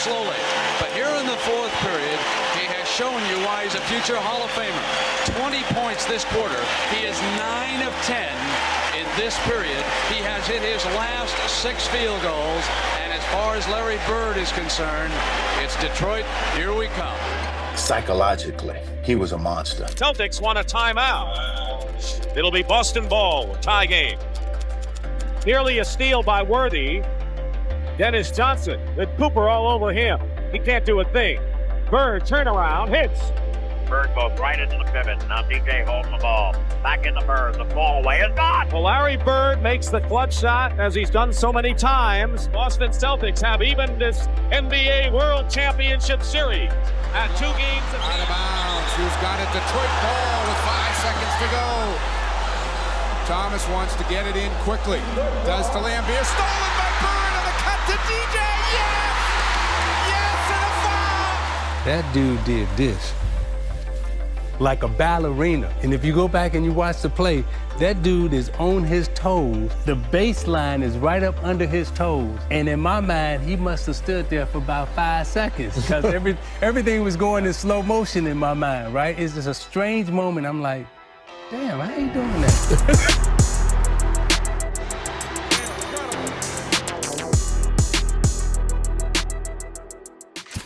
slowly. But here in the fourth period, he has shown you why he's a future Hall of Famer. 20 points this quarter. He is 9 of 10 in this period. He has hit his last 6 field goals. And as far as Larry Bird is concerned, it's Detroit, here we come. Psychologically, he was a monster. Celtics want a timeout. It'll be Boston ball, tie game. Nearly a steal by Worthy. Dennis Johnson with Cooper all over him. He can't do a thing. Bird turnaround, hits. Bird goes right into the pivot. Now DJ holds the ball. Back in the Bird. The ball away is gone. Well, Larry Bird makes the clutch shot as he's done so many times. Boston Celtics have even this NBA World Championship Series at 2 games. Out of bounds. Who's got it? Detroit ball with 5 seconds to go. Thomas wants to get it in quickly. Does to Lambeer. Stolen by Bird on the cut to DJ. Yes! Yes, and a foul! That dude did this like a ballerina. And if you go back and you watch the play, that dude is on his toes. The baseline is right up under his toes. And in my mind, he must have stood there for about 5 seconds because everything was going in slow motion in my mind, right? It's just a strange moment. I'm like, damn, I ain't doing that.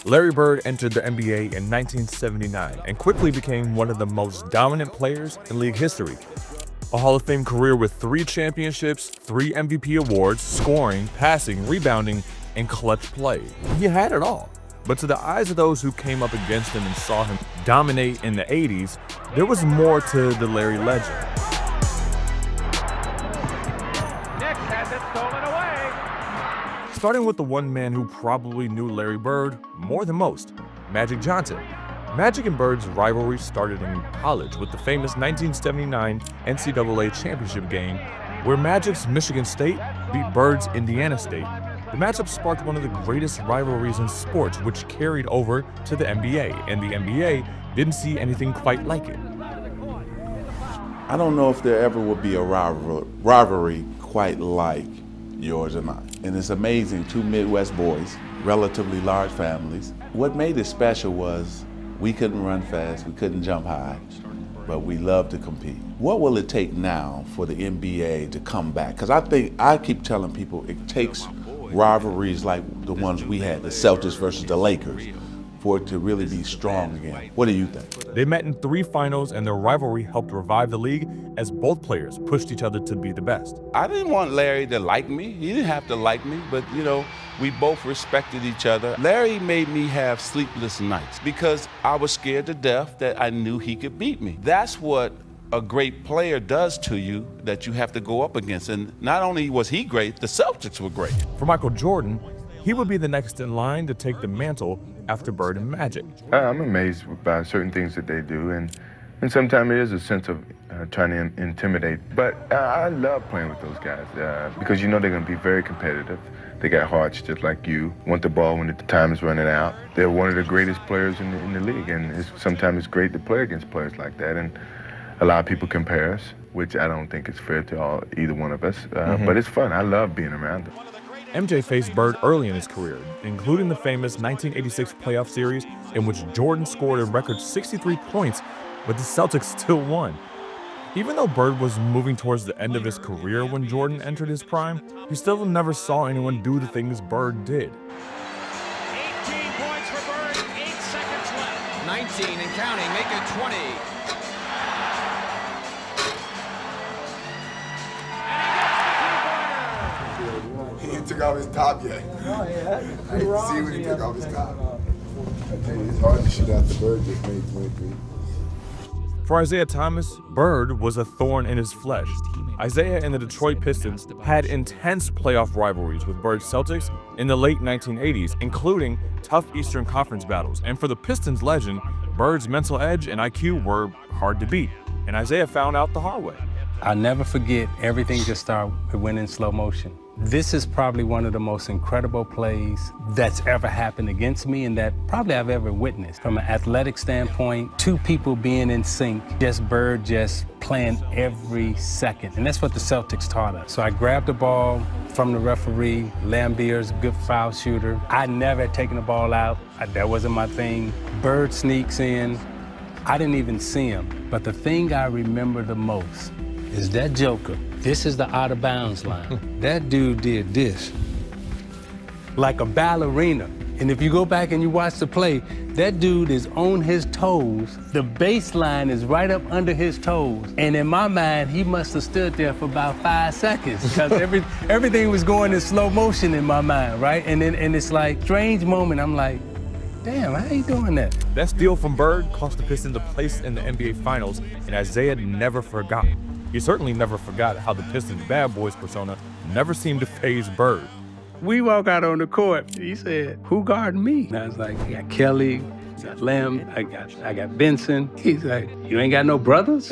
Larry Bird entered the NBA in 1979 and quickly became one of the most dominant players in league history. A Hall of Fame career with 3 championships, 3 MVP awards, scoring, passing, rebounding, and clutch play. He had it all. But to the eyes of those who came up against him and saw him dominate in the 80s, there was more to the Larry legend. Starting with the one man who probably knew Larry Bird more than most, Magic Johnson. Magic and Bird's rivalry started in college with the famous 1979 NCAA championship game where Magic's Michigan State beat Bird's Indiana State. The matchup sparked one of the greatest rivalries in sports, which carried over to the NBA, and the NBA didn't see anything quite like it. I don't know if there ever would be a rivalry quite like yours and mine. And it's amazing, 2 Midwest boys, relatively large families. What made it special was we couldn't run fast, we couldn't jump high, but we loved to compete. What will it take now for the NBA to come back? Because I keep telling people it takes rivalries like the ones we had, the Celtics versus the Lakers, for it to really be strong again. What do you think? They met in 3 finals, and their rivalry helped revive the league as both players pushed each other to be the best. I didn't want Larry to like me. He didn't have to like me, but you know, we both respected each other. Larry made me have sleepless nights because I was scared to death that I knew he could beat me. That's what a great player does to you that you have to go up against. And not only was he great, the Celtics were great. For Michael Jordan, he would be the next in line to take the mantle after Bird and Magic. I'm amazed by certain things that they do, and sometimes it is a sense of trying to intimidate. But I love playing with those guys because you know they're going to be very competitive. They got hearts just like you, want the ball when the time is running out. They're one of the greatest players in the league, and sometimes it's great to play against players like that. And a lot of people compare us, which I don't think is fair to either one of us, but it's fun. I love being around them. MJ faced Bird early in his career, including the famous 1986 playoff series in which Jordan scored a record 63 points, but the Celtics still won. Even though Bird was moving towards the end of his career when Jordan entered his prime, he still never saw anyone do the things Bird did. 18 points for Bird, 8 seconds left. 19 and counting, make it 20. He ain't took off his top yet. Oh, yeah. I didn't see when he took off his top. I tell you, it's hard to shoot out the Bird just made 23. For Isaiah Thomas, Bird was a thorn in his flesh. Isaiah and the Detroit Pistons had intense playoff rivalries with Bird's Celtics in the late 1980s, including tough Eastern Conference battles. And for the Pistons legend, Bird's mental edge and IQ were hard to beat, and Isaiah found out the hard way. I'll never forget, everything just started, it went in slow motion. This is probably one of the most incredible plays that's ever happened against me and that probably I've ever witnessed. From an athletic standpoint, two people being in sync, just Bird just playing every second. And that's what the Celtics taught us. So I grabbed the ball from the referee. Lambier's a good foul shooter. I never had taken the ball out. That wasn't my thing. Bird sneaks in. I didn't even see him. But the thing I remember the most is that joker. This is the out of bounds line. That dude did this like a ballerina. And if you go back and you watch the play, that dude is on his toes. The baseline is right up under his toes. And in my mind, he must have stood there for about 5 seconds because everything was going in slow motion in my mind, right? And it's like strange moment. I'm like, damn, how you doing that? That steal from Bird cost the Pistons a place in the NBA Finals, and Isaiah never forgot. He certainly never forgot how the Pistons' bad boys persona never seemed to faze Bird. We walk out on the court, he said, who guarding me? And I was like, I got Kelly, I got Lem, I got Benson. He's like, you ain't got no brothers?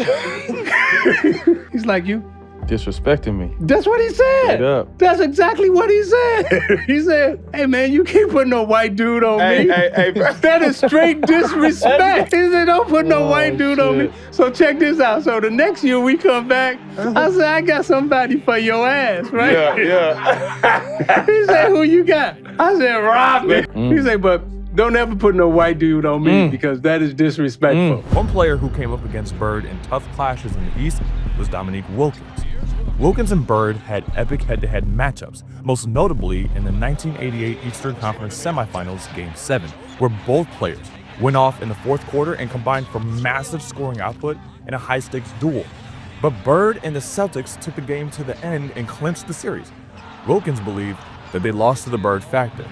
He's like, you disrespecting me. That's what he said. Straight up. That's exactly what he said. He said, hey man, you can't put no white dude on me. Hey, that is straight disrespect. He said, don't put no white dude on me. So check this out. So the next year we come back, I said, I got somebody for your ass, right? Yeah. He said, who you got? I said, Robin. He said, but don't ever put no white dude on me because that is disrespectful. One player who came up against Bird in tough clashes in the East was Dominique Wilkins. Wilkins and Bird had epic head-to-head matchups, most notably in the 1988 Eastern Conference Semifinals Game 7, where both players went off in the fourth quarter and combined for massive scoring output in a high-stakes duel. But Bird and the Celtics took the game to the end and clinched the series. Wilkins believed that they lost to the Bird factor.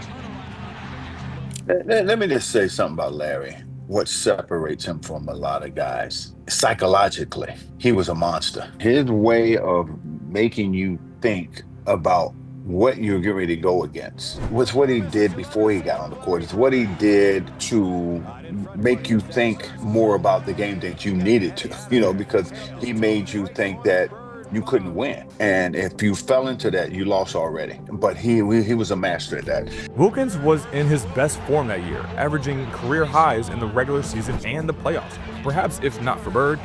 Let me just say something about Larry. What separates him from a lot of guys. Psychologically, he was a monster. His way of making you think about what you're getting ready to go against was what he did before he got on the court. It's what he did to make you think more about the game than you needed to, because he made you think that you couldn't win. And if you fell into that, you lost already. But he was a master at that. Wilkins was in his best form that year, averaging career highs in the regular season and the playoffs. Perhaps if not for Bird,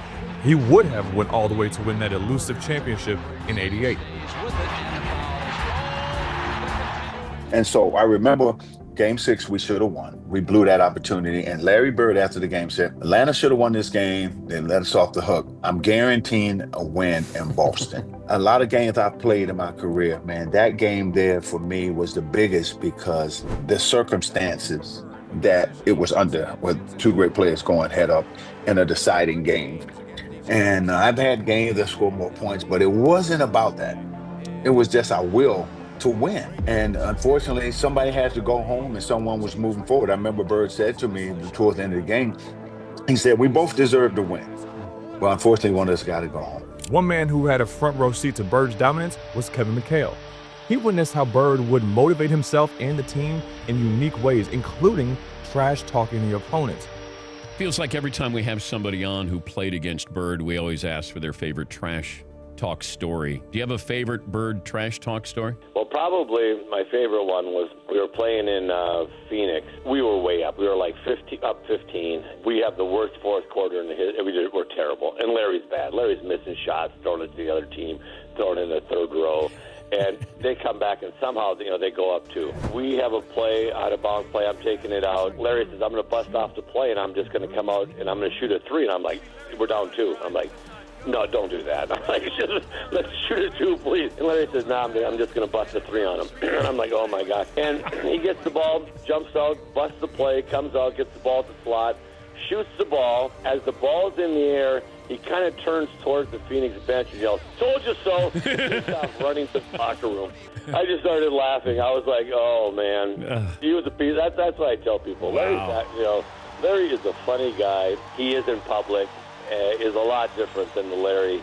he would have went all the way to win that elusive championship in '88. And so I remember Game 6, we should have won. We blew that opportunity. And Larry Bird, after the game, said, Atlanta should have won this game. They let us off the hook. I'm guaranteeing a win in Boston. A lot of games I've played in my career, man, that game there for me was the biggest because the circumstances that it was under with two great players going head up in a deciding game. And I've had games that score more points, but it wasn't about that. It was just our will to win. And unfortunately, somebody had to go home and someone was moving forward. I remember Bird said to me towards the end of the game, he said, we both deserve to win. Well, unfortunately, one of us got to go home. One man who had a front row seat to Bird's dominance was Kevin McHale. He witnessed how Bird would motivate himself and the team in unique ways, including trash talking the opponents. Feels like every time we have somebody on who played against Bird, we always ask for their favorite trash talk story. Do you have a favorite Bird trash talk story? Well, probably my favorite one was we were playing in Phoenix. We were way up. We were like 15. We have the worst fourth quarter in the history. We're terrible. And Larry's bad. Larry's missing shots, throwing it to the other team, throwing it in the third row. And they come back and somehow, they go up two. We have a play, out of bounds play. I'm taking it out. Larry says, I'm going to bust off the play and I'm just going to come out and I'm going to shoot a three. And I'm like, we're down two. I'm like, no, don't do that. I'm like, let's shoot a two, please. And Larry says, I'm just going to bust a three on him. And I'm like, oh, my God. And he gets the ball, jumps out, busts the play, comes out, gets the ball at the slot, shoots the ball. As the ball's in the air, he kind of turns towards the Phoenix bench and yells, told you so. He stopped running to the locker room. I just started laughing. I was like, oh, man. He was a piece. That's what I tell people. Wow. Larry is a funny guy. He is in public. Is a lot different than the Larry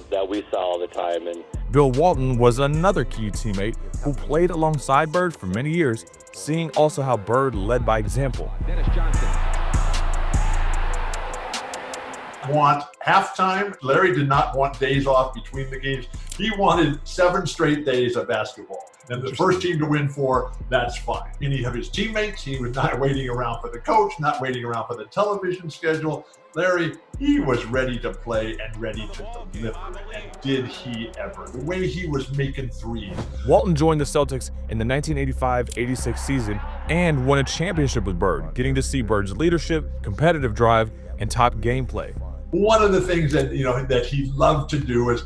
that we saw all the time. And Bill Walton was another key teammate who played alongside Bird for many years, seeing also how Bird led by example. Dennis Johnson. Want halftime. Larry did not want days off between the games. He wanted 7 straight days of basketball. And the first team to win 4, that's fine. Any of his teammates, he was not waiting around for the coach, not waiting around for the television schedule. Larry, he was ready to play and ready to deliver. And did he ever? The way he was making threes. Walton joined the Celtics in the 1985-86 season and won a championship with Bird, getting to see Bird's leadership, competitive drive, and top gameplay. One of the things that that he loved to do is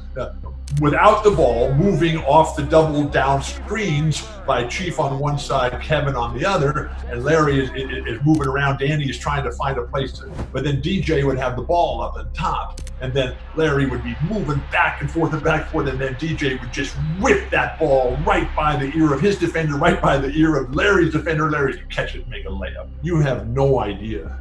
without the ball, moving off the double down screens by Chief on one side, Kevin on the other, and Larry is moving around. Danny is trying to find a place to, but then DJ would have the ball up on top, and then Larry would be moving back and forth, and then DJ would just whip that ball right by the ear of his defender, right by the ear of Larry's defender. Larry could catch it and make a layup. You have no idea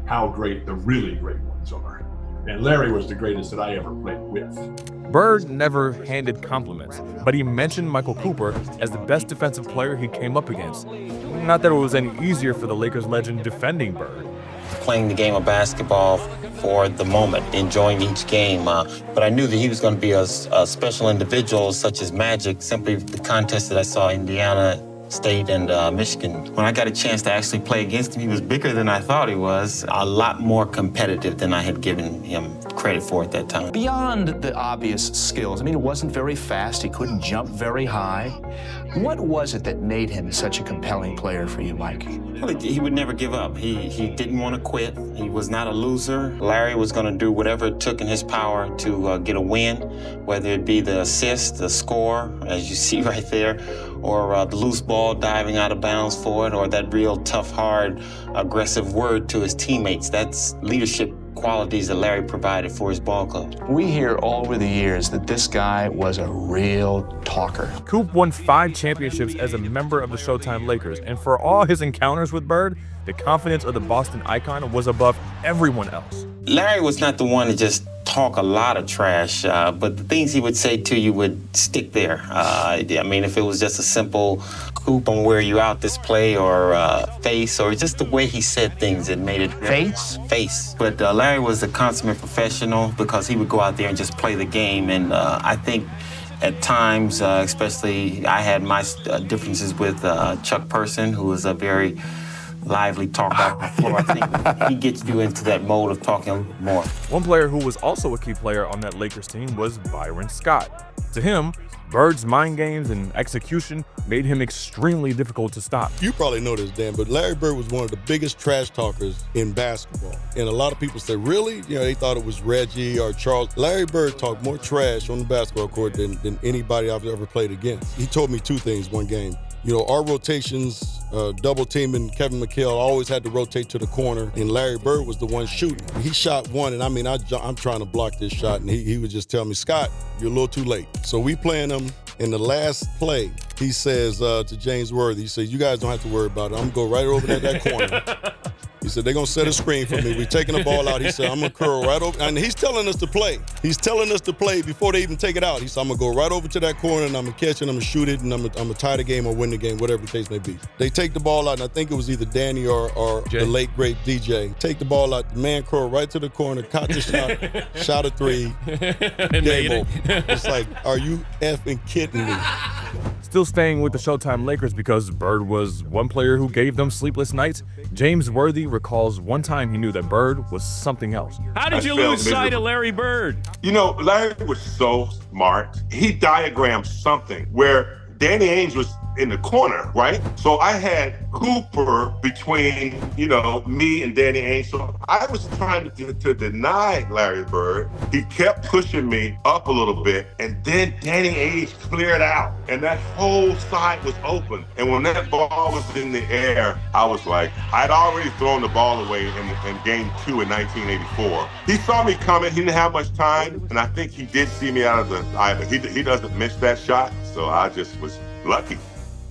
how great the really great ones are. And Larry was the greatest that I ever played with. Bird never handed compliments, but he mentioned Michael Cooper as the best defensive player he came up against. Not that it was any easier for the Lakers legend defending Bird. Playing the game of basketball for the moment, enjoying each game, but I knew that he was going to be a special individual such as Magic, simply the contest that I saw Indiana State and Michigan. When I got a chance to actually play against him, he was bigger than I thought he was, a lot more competitive than I had given him credit for at that time. Beyond the obvious skills, I mean, it wasn't very fast, he couldn't jump very high. What was it that made him such a compelling player for you, Mike? Well, he would never give up. He didn't want to quit. He was not a loser. Larry was going to do whatever it took in his power to get a win, whether it be the assist, the score, as you see right there, or the loose ball diving out of bounds for it, or that real tough, hard, aggressive word to his teammates. That's leadership qualities that Larry provided for his ball club. We hear all over the years that this guy was a real talker. Coop won 5 championships as a member of the Showtime Lakers, and for all his encounters with Bird, the confidence of the Boston icon was above everyone else. Larry was not the one to just talk a lot of trash, but the things he would say to you would stick there. I mean, if it was just a simple Coop, I'm wear you out this play, or face, or just the way he said things, it made it face. But Larry was a consummate professional because he would go out there and just play the game, and I think at times, especially I had my differences with Chuck Person, who was a very lively talker before. I think he gets you into that mode of talking more. One player who was also a key player on that Lakers team was Byron Scott. To him, Bird's mind games and execution made him extremely difficult to stop. You probably know this, Dan, but Larry Bird was one of the biggest trash talkers in basketball. And a lot of people say, really? You know, they thought it was Reggie or Charles. Larry Bird talked more trash on the basketball court than anybody I've ever played against. He told me 2 things one game. You know, our rotations, double teaming Kevin McHale, always had to rotate to the corner, and Larry Bird was the one shooting. He shot one, and I mean, I'm trying to block this shot, and he would just tell me, Scott, you're a little too late. So we playing him. In the last play, he says to James Worthy, he says, you guys don't have to worry about it. I'm going to go right over to that corner. He said, they're going to set a screen for me. We're taking the ball out. He said, I'm going to curl right over. And he's telling us to play. He's telling us to play before they even take it out. He said, I'm going to go right over to that corner, and I'm going to catch it, I'm going to shoot it, and I'm going to tie the game or win the game, whatever the case may be. They take the ball out, and I think it was either Danny or the late, great DJ. Take the ball out, the man curl right to the corner, caught the shot, shot a 3, game over. It's like, are you effing kidding me? Still staying with the Showtime Lakers because Bird was one player who gave them sleepless nights, James Worthy recalls one time he knew that Bird was something else. How did you lose sight of Larry Bird? You know, Larry was so smart. He diagrammed something where Danny Ainge was in the corner, right? So I had Cooper between, you know, me and Danny Ainge. So I was trying to deny Larry Bird. He kept pushing me up a little bit, and then Danny Ainge cleared out, and that whole side was open. And when that ball was in the air, I was like, I'd already thrown the ball away in game 2 in 1984. He saw me coming. He didn't have much time, and I think he did see me out of the eye, but he doesn't miss that shot. So I just was lucky.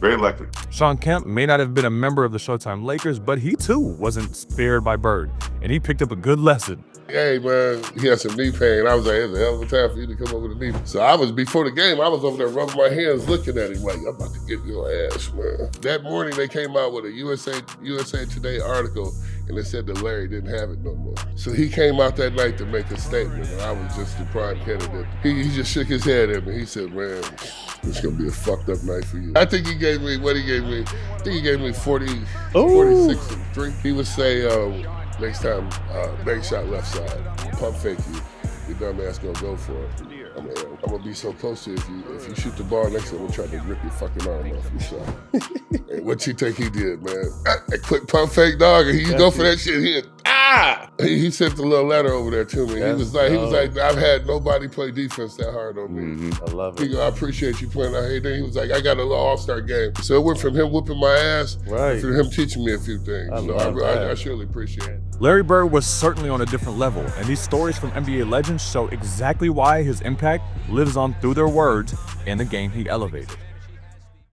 Very lucky. Shawn Kemp may not have been a member of the Showtime Lakers, but he too wasn't spared by Bird, and he picked up a good lesson. hey man, he had some knee pain. I was like, it's a hell of a time for you to come over to knee. So I was, before the game, I was over there rubbing my hands looking at him like, I'm about to get your ass, man. That morning they came out with a USA Today article and they said that Larry didn't have it no more. So he came out that night to make a statement and I was just the prime candidate. He just shook his head at me. He said, man, it's gonna be a fucked up night for you. I think he gave me, what he gave me, I think he gave me 46 and 3. He would say, next time, bank shot left side, pump fake you. Your dumb ass gonna go for it. I'm gonna be so close to you. If you shoot the ball next time, I'm gonna try to rip your fucking arm off your shot. Hey, what you think he did, man? A quick pump fake, dog, and he go for that shit. He sent a little letter over there to me. He was like, I've had nobody play defense that hard on me. I love it. He go, I appreciate you playing out here. Then he was like, I got a little all-star game. So it went from him whooping my ass to him teaching me a few things. I surely appreciate it. Larry Bird was certainly on a different level, and these stories from NBA legends show exactly why his impact lives on through their words and the game he elevated.